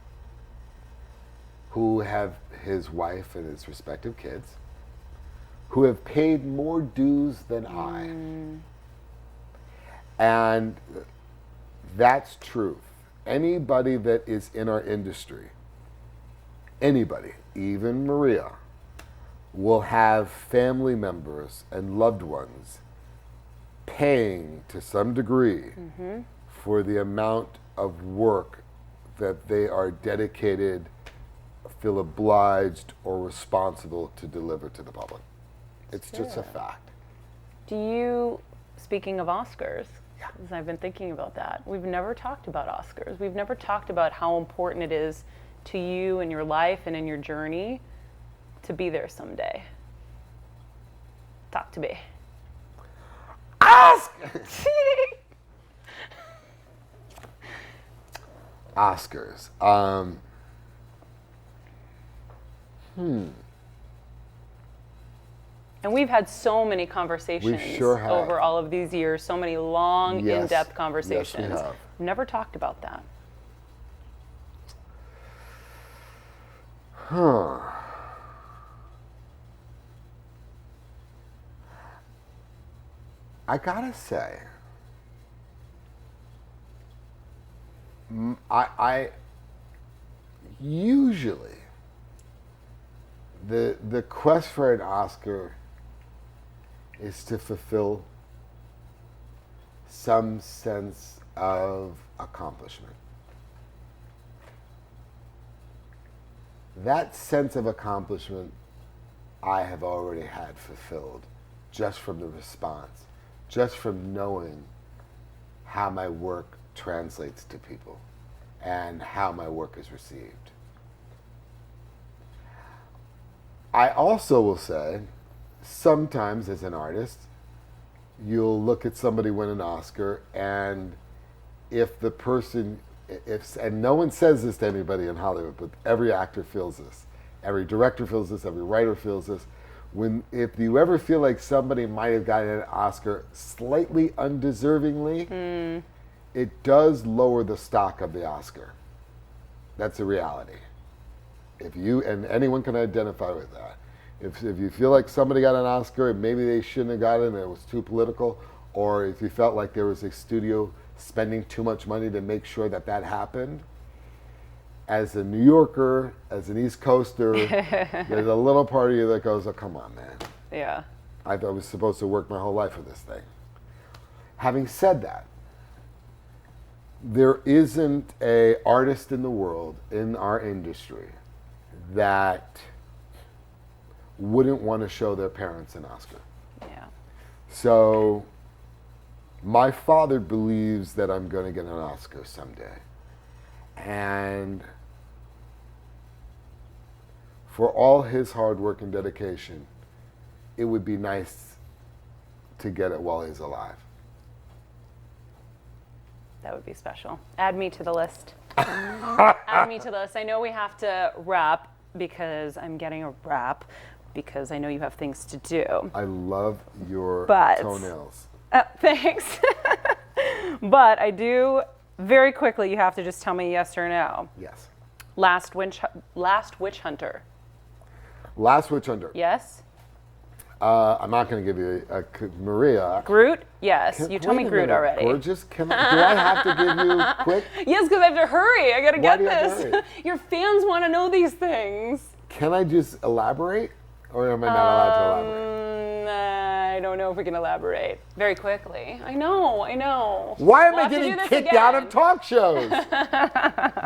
who have his wife and his respective kids, who have paid more dues than I." And that's truth. Anybody that is in our industry, anybody, even Maria, will have family members and loved ones paying to some degree for the amount of work that they are dedicated, feel obliged or responsible to deliver to the public. It's just a fact. Do you, speaking of Oscars, because I've been thinking about that, we've never talked about Oscars. We've never talked about how important it is to you in your life and in your journey to be there someday. Talk to me. Oscars. And we've had so many conversations We sure have. over all of these years, so many long, Yes. in-depth conversations. Yes, we have. Never talked about that. I gotta say, I usually the quest for an Oscar is to fulfill some sense of accomplishment. That sense of accomplishment I have already had fulfilled just from the response, just from knowing how my work translates to people and how my work is received. I also will say, sometimes as an artist, you'll look at somebody win an Oscar, and if the person, and no one says this to anybody in Hollywood, but every actor feels this, every director feels this, every writer feels this. If you ever feel like somebody might have gotten an Oscar slightly undeservingly, it does lower the stock of the Oscar. That's a reality. And anyone can identify with that. If you feel like somebody got an Oscar and maybe they shouldn't have gotten it and it was too political, or if you felt like there was a studio spending too much money to make sure that happened, as a New Yorker, as an East Coaster, there's a little part of you that goes, oh, come on, man. Yeah. I thought I was supposed to work my whole life for this thing. Having said that, there isn't an artist in the world, in our industry, that wouldn't want to show their parents an Oscar. Yeah. So my father believes that I'm going to get an Oscar someday. And for all his hard work and dedication, it would be nice to get it while he's alive. That would be special. Add me to the list. Add me to the list. I know we have to wrap because I'm getting a wrap because I know you have things to do. I love your toenails. Thanks. But I do, very quickly, you have to just tell me yes or no. Yes. Last Witch Hunter. Last Witch Hunter. Yes. I'm not going to give you Maria. Groot? Yes. You told me Groot already. Gorgeous. Do I have to give you quick? Yes, because I have to hurry. I got to get do you have to this. hurry? Your fans want to know these things. Can I just elaborate? Or am I not allowed to elaborate? I don't know if we can elaborate. Very quickly. I know. Why am We'll I have to getting do this kicked out of again. talk shows?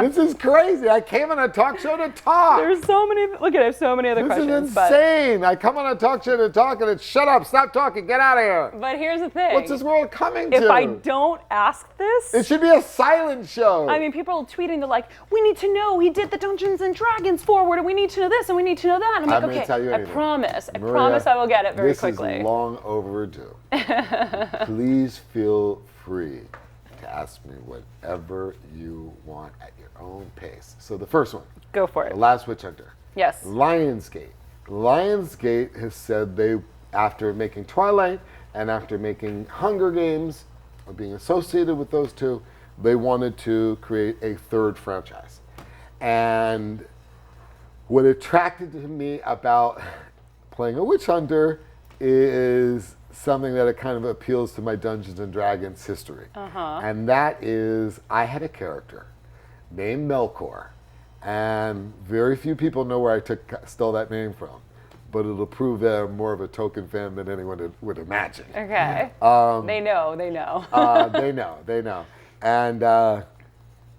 This is crazy. I came on a talk show to talk. There's so many. Look at it. I have so many other This questions. is insane. I come on a talk show to talk and it's shut up, stop talking, get out of here. But here's the thing. What's this world coming to? If I don't ask this, It should be a silent show. I mean, people are tweeting, they're like, we need to know he did the Dungeons and Dragons forward, and we need to know this, and we need to know that. And I'm I'm like, gonna okay, tell you I anything. promise Maria, I will get it very quickly. This is long overdue. Please feel free to ask me whatever you want at your own pace. So the first one. Go for it. The Last Witch Hunter. Yes. Lionsgate. Lionsgate has said they, after making Twilight and after making Hunger Games, or being associated with those two, they wanted to create a third franchise. And what attracted to me about playing a witch hunter is something that it kind of appeals to my Dungeons and Dragons history. And that is, I had a character named Melkor, and very few people know where I stole that name from, but it'll prove that I'm more of a Tolkien fan than anyone would imagine. Okay. They know. They know.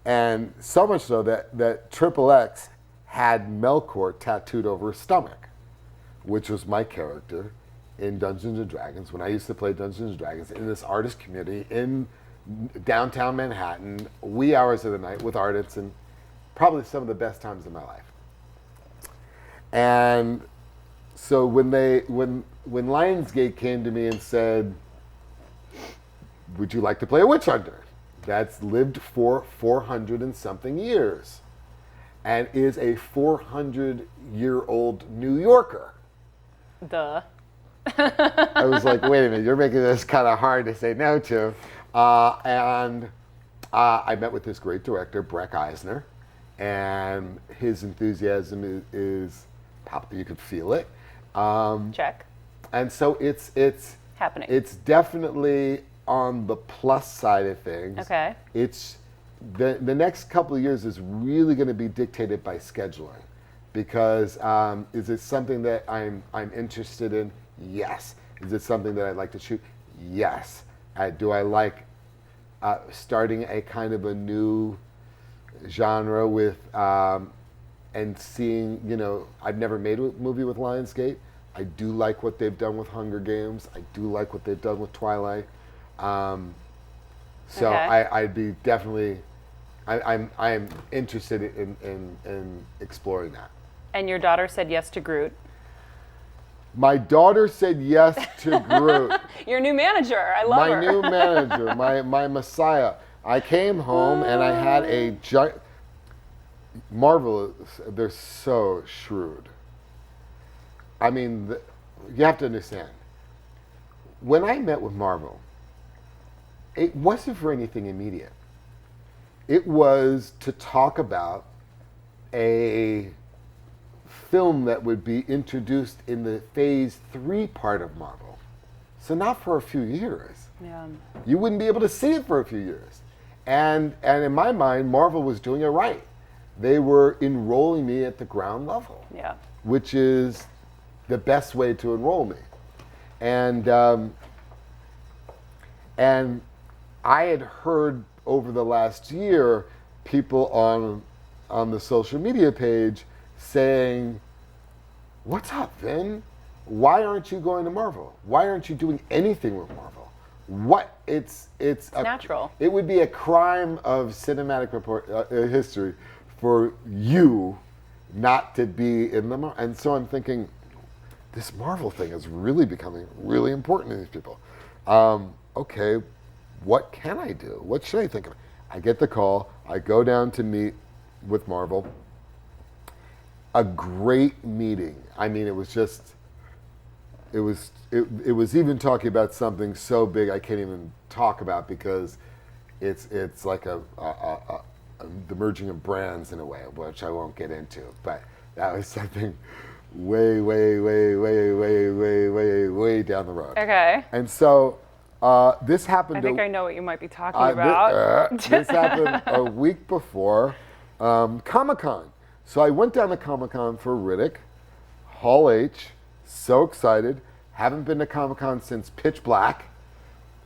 And so much so that Triple X had Melkor tattooed over his stomach, which was my character in Dungeons and Dragons when I used to play Dungeons and Dragons in this artist community in downtown Manhattan, wee hours of the night with artists, and probably some of the best times of my life. And so when Lionsgate came to me and said, would you like to play a witch hunter that's lived for 400 and something years and is a 400-year-old New Yorker? Duh. I was like, wait a minute, you're making this kind of hard to say no to. And I met with this great director, Breck Eisner, and his enthusiasm is you could feel it. Check. And so it's Happening. It's definitely on the plus side of things. Okay. It's the next couple of years is really going to be dictated by scheduling, because is it something that I'm interested in? Yes. Is it something that I'd like to shoot? Yes. Do I like starting a kind of a new genre with and seeing, I've never made a movie with Lionsgate. I do like what they've done with Hunger Games. I do like what they've done with Twilight. So Okay. I'd be definitely, I'm interested in exploring that. And your daughter said yes to Groot. My daughter said yes to Groot. Your new manager. I love My her. new manager, my messiah. I came home and I had a giant. Marvel, they're so shrewd. I mean, you have to understand. When I met with Marvel, it wasn't for anything immediate. It was to talk about a film that would be introduced in the Phase 3 part of Marvel. So not for a few years. Yeah. You wouldn't be able to see it for a few years. And in my mind, Marvel was doing it right. They were enrolling me at the ground level, Yeah. which is the best way to enroll me. And I had heard over the last year people on the social media page saying, "What's up, Vin? Why aren't you going to Marvel? Why aren't you doing anything with Marvel? It's natural. It would be a crime of cinematic history for you not to be in the Marvel." And so I'm thinking, this Marvel thing is really becoming really important to these people. Okay, what can I do? What should I think of? I get the call. I go down to meet with Marvel. A great meeting. I mean, it was even talking about something so big I can't even talk about because it's like the merging of brands in a way, which I won't get into. But that was something way down the road. Okay. And so this happened. I think I know what you might be talking about. This happened a week before Comic-Con. So I went down to Comic-Con for Riddick, Hall H. So excited. Haven't been to Comic-Con since Pitch Black.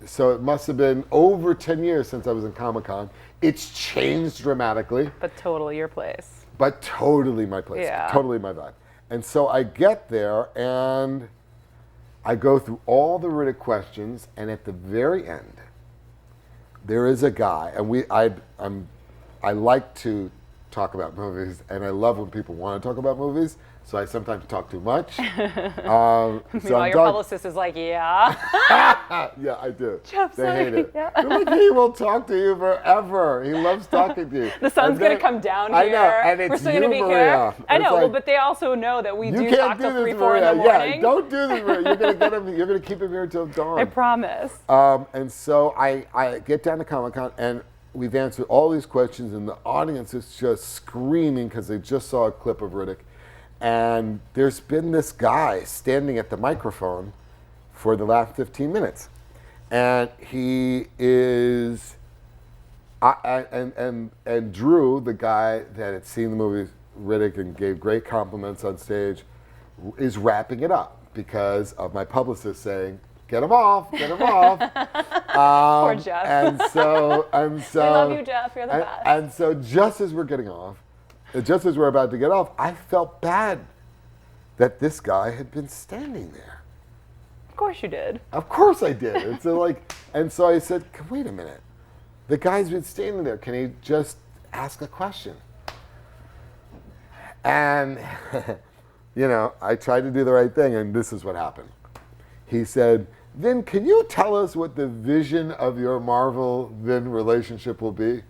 So it must have been over 10 years since I was in Comic-Con. It's changed dramatically. But totally your place. But totally my place. Yeah. Totally my vibe. And so I get there and I go through all the Riddick questions, and at the very end, there is a guy, and I like to talk about movies, and I love when people want to talk about movies, so I sometimes talk too much. Meanwhile, your publicist is like, yeah. Yeah, I do. Jeff, they sorry. hate it. Yeah. They're like, he will talk to you forever. He loves talking to you. The sun's And going then- to come down I here. know, and it's We're still going to you, be Maria. here. I It's know, like, but they also know that we you do can't talk do till this, 3, 4 in the Maria. morning. Yeah, don't do this, Maria. You're going to get him. You're going to keep him here till dawn. I promise. And so I get down to Comic-Con, and we've answered all these questions, and the audience is just screaming because they just saw a clip of Riddick. And there's been this guy standing at the microphone for the last 15 minutes. And he is, and Drew, the guy that had seen the movie Riddick and gave great compliments on stage, is wrapping it up because of my publicist saying, "Get him off, get him off." Poor Jeff. And so, We love you, Jeff. You're the best. and so just as we're getting off, just as we're about to get off, I felt bad that this guy had been standing there. Of course you did. Of course I did. And so and so I said, "Wait a minute. The guy's been standing there. Can he just ask a question?" And, I tried to do the right thing, and this is what happened. He said, "Vin, can you tell us what the vision of your Marvel-Vin relationship will be?"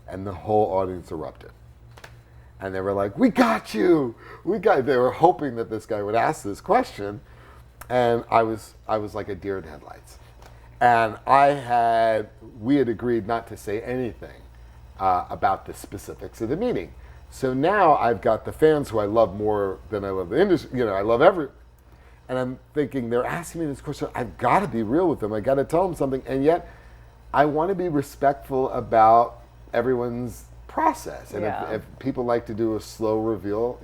And the whole audience erupted. And they were like, "We got you. They were hoping that this guy would ask this question. And I was like a deer in headlights. And we had agreed not to say anything about the specifics of the meeting. So now I've got the fans who I love more than I love the industry. I love and I'm thinking, they're asking me this question. I've got to be real with them. I got to tell them something. And yet I want to be respectful about everyone's process. And Yeah. if people like to do a slow reveal,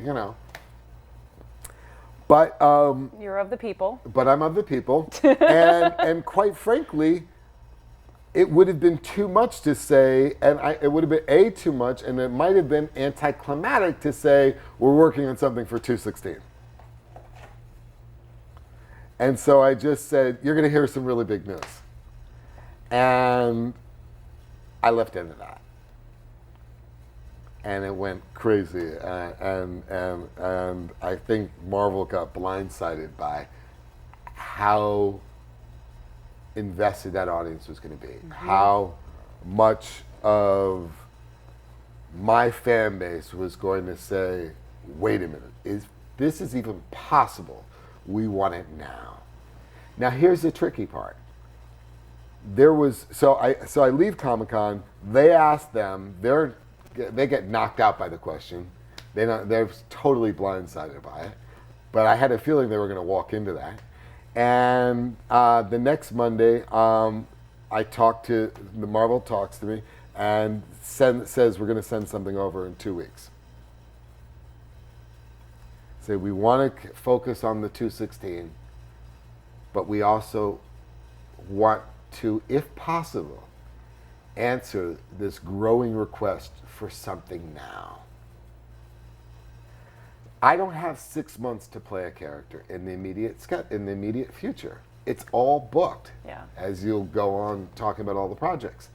But You're of the people. but I'm of the people, and quite frankly, it would have been too much to say, and it would have been too much, and it might have been anticlimactic to say we're working on something for 2/16. And so I just said, "You're going to hear some really big news." And I left into that. And it went crazy. And I think Marvel got blindsided by how invested that audience was going to be. Mm-hmm. How much of my fan base was going to say, wait a minute, this is even possible? We want it now. Now here's the tricky part. So I leave Comic-Con. They ask them. They get knocked out by the question. They're totally blindsided by it. But I had a feeling they were going to walk into that. And the next Monday, the Marvel talks to me and says we're going to send something over in 2 weeks. Say we want to focus on the 216, but we also want to, if possible, answer this growing request for something now. I don't have 6 months to play a character in the immediate future. It's all booked. Yeah. As you'll go on talking about all the projects.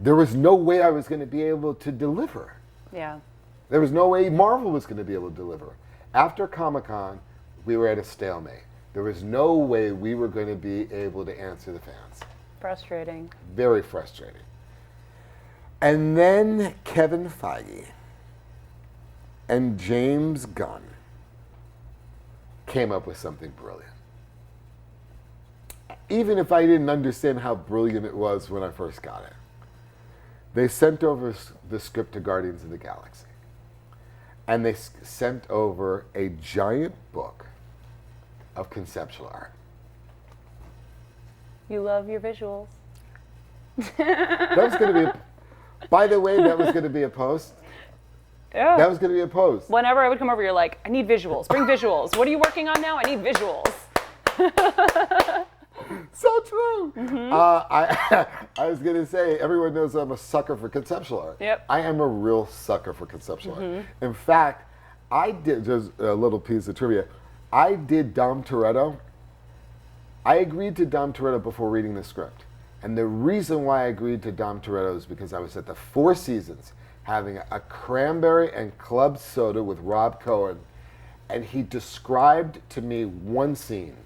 There was no way I was going to be able to deliver. Yeah. There was no way Marvel was going to be able to deliver. After Comic-Con, we were at a stalemate. There was no way we were going to be able to answer the fans. Frustrating. Very frustrating. And then Kevin Feige and James Gunn came up with something brilliant. Even if I didn't understand how brilliant it was when I first got it. They sent over the script to Guardians of the Galaxy. And they sent over a giant book of conceptual art. You love your visuals. That was going to be, by the way, that was going to be a post. Yeah. That was going to be a post. Whenever I would come over, you're like, I need visuals. Bring visuals. What are you working on now? I need visuals. So true. Mm-hmm. I was going to say, everyone knows I'm a sucker for conceptual art. Yep. I am a real sucker for conceptual art. In fact, I did, just a little piece of trivia, I did Dom Toretto. I agreed to Dom Toretto before reading the script. And the reason why I agreed to Dom Toretto is because I was at the Four Seasons having a cranberry and club soda with Rob Cohen, and he described to me one scene.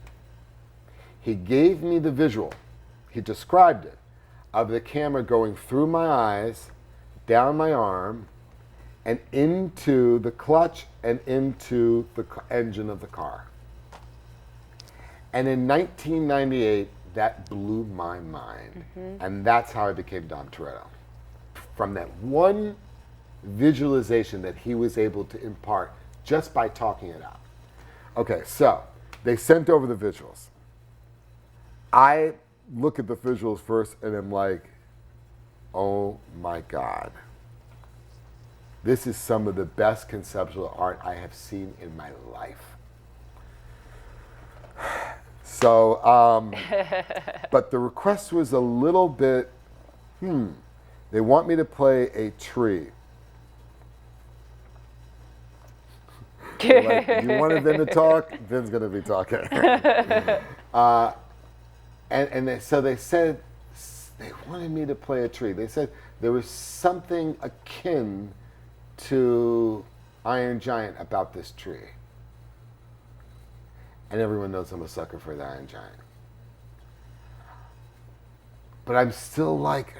He gave me the visual, he described it, of the camera going through my eyes, down my arm, and into the clutch and into the engine of the car. And in 1998, that blew my mind. And that's how I became Dom Toretto. From that one visualization that he was able to impart just by talking it out. Okay, so they sent over the visuals. I look at the visuals first and I'm like, oh my God. This is some of the best conceptual art I have seen in my life. So, but the request was a little bit, they want me to play a tree. Like, you wanted Vin to talk, Vin's going to be talking. So they said, they wanted me to play a tree. They said there was something akin to Iron Giant about this tree. And everyone knows I'm a sucker for the Iron Giant. But I'm still like,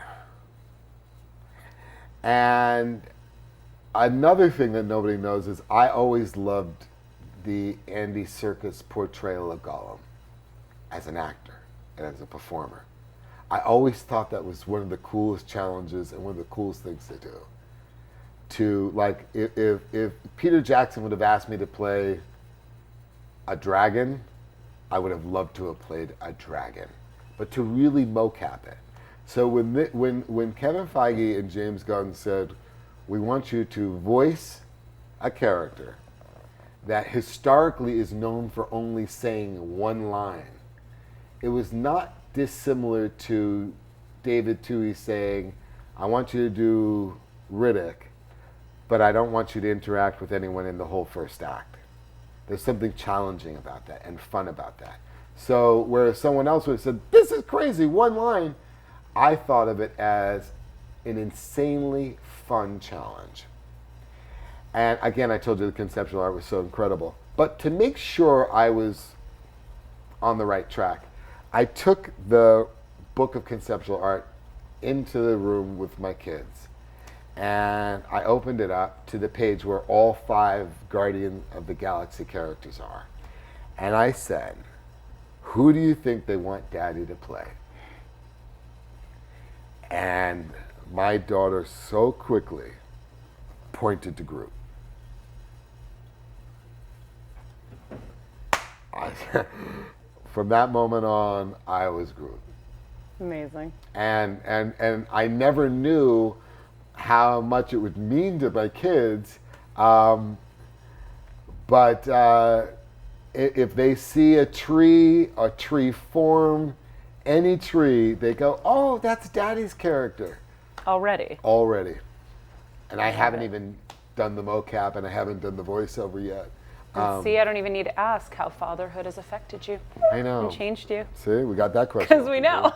and another thing that nobody knows is I always loved the Andy Serkis portrayal of Gollum as an actor and as a performer. I always thought that was one of the coolest challenges and one of the coolest things to do. To, like, if Peter Jackson would have asked me to play a dragon, I would have loved to have played a dragon. But to really mocap it. So when Kevin Feige and James Gunn said, we want you to voice a character that historically is known for only saying one line, it was not dissimilar to David Twohy saying, I want you to do Riddick, but I don't want you to interact with anyone in the whole first act. There's something challenging about that and fun about that. So where someone else would have said, this is crazy, one line, I thought of it as an insanely fun challenge. And again, I told you the conceptual art was so incredible. But to make sure I was on the right track, I took the book of conceptual art into the room with my kids. And I opened it up to the page where all 5 Guardian of the Galaxy characters are. And I said, who do you think they want Daddy to play? And my daughter so quickly pointed to Groot. From that moment on, I was Groot. Amazing. And I never knew how much it would mean to my kids, but if they see a tree form, any tree, they go, oh, that's Daddy's character. Already. And I haven't even done the mocap, and I haven't done the voiceover yet. See, I don't even need to ask how fatherhood has affected you. I know. And changed you. See, we got that question. Because we know.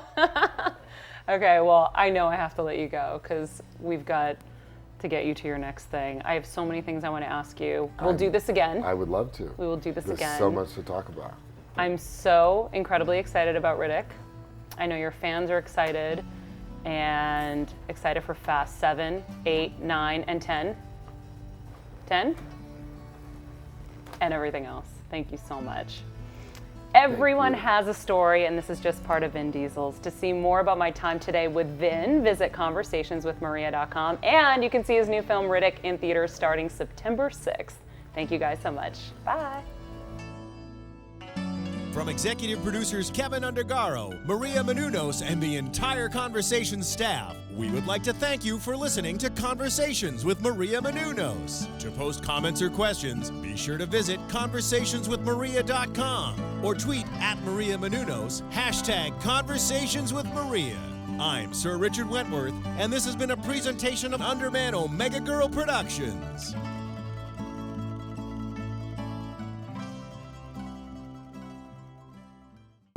Okay, well, I know I have to let you go because we've got to get you to your next thing. I have so many things I want to ask you. We'll do this again. I would love to. We will do this again. There's so much to talk about. I'm so incredibly excited about Riddick. I know your fans are excited and excited for Fast 7, 8, 9, and 10. 10? And everything else. Thank you so much. Everyone has a story, and this is just part of Vin Diesel's. To see more about my time today with Vin, visit conversationswithmaria.com, and you can see his new film Riddick in theaters starting September 6th. Thank you guys so much. Bye. From executive producers Kevin Undergaro, Maria Menounos, and the entire Conversations staff, we would like to thank you for listening to Conversations with Maria Menounos. To post comments or questions, be sure to visit conversationswithmaria.com or tweet at Maria Menounos, #ConversationsWithMaria. I'm Sir Richard Wentworth, and this has been a presentation of Underman Omega Girl Productions.